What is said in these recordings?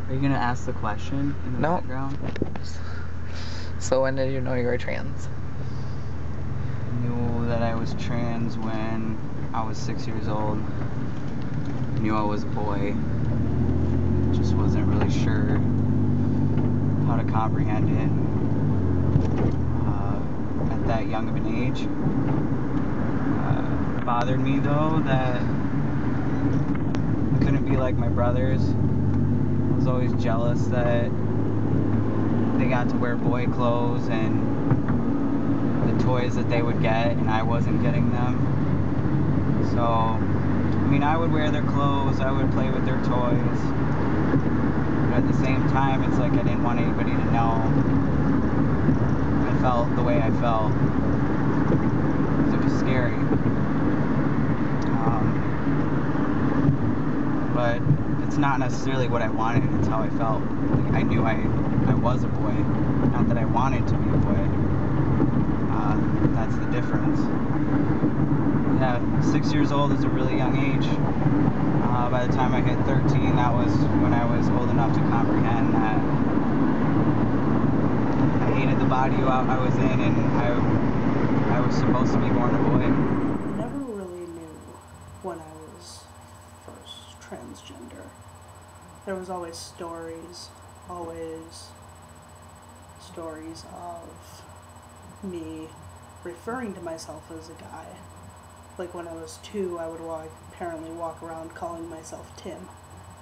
Are you gonna ask the question in the background? So when did you know you were trans? I knew that I was trans when I was 6 years old. I knew I was a boy. Just wasn't really sure how to comprehend it at that young of an age. It bothered me though that I couldn't be like my brothers. I was always jealous that they got to wear boy clothes and the toys that they would get and I wasn't getting them. So, I mean, I would wear their clothes, I would play with their toys, but at the same time, it's like I didn't want anybody to know I felt the way I felt, because it was scary. But it's not necessarily what I wanted, it's how I felt. Like, I knew I was a boy, not that I wanted to be a boy. That's the difference. Yeah, 6 years old is a really young age. By the time I hit 13, that was when I was old enough to comprehend that I hated the body I was in, and I was supposed to be born a boy. I never really knew when I was first transgender. There was always stories of me referring to myself as a guy. Like when I was 2, I would apparently walk around calling myself Tim.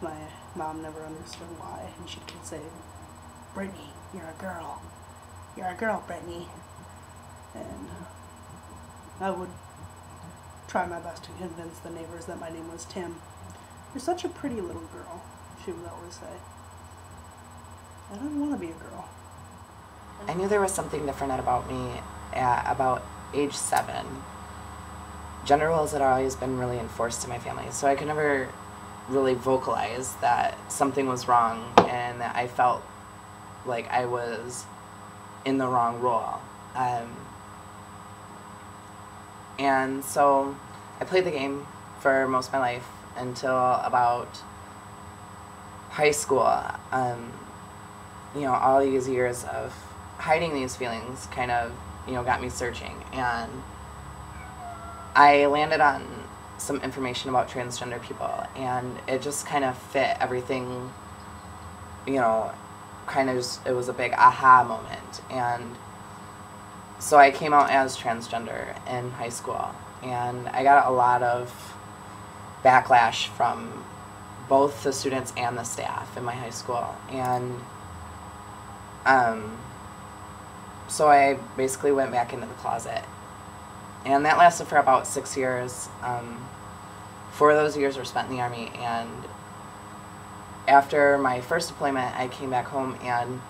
My mom never understood why, and she would say, "Brittany, you're a girl. You're a girl, Brittany." And I would try my best to convince the neighbors that my name was Tim. "You're such a pretty little girl," she would always say. I didn't want to be a girl. I knew there was something different about me at about age 7. Gender roles had always been really enforced in my family, so I could never really vocalize that something was wrong and that I felt like I was in the wrong role. And so I played the game for most of my life until about high school. All these years of hiding these feelings kind of, got me searching. And I landed on some information about transgender people, and it just kind of fit everything, it was a big aha moment. And so I came out as transgender in high school, and I got a lot of backlash from both the students and the staff in my high school. And so I basically went back into the closet. And that lasted for about 6 years. 4 of those years were spent in the Army, and after my first deployment, I came back home and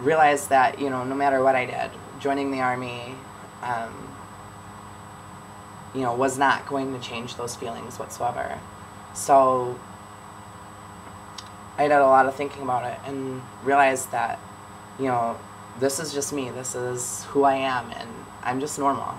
realized that, no matter what I did, joining the Army, was not going to change those feelings whatsoever. So I did a lot of thinking about it and realized that, this is just me, this is who I am, and I'm just normal.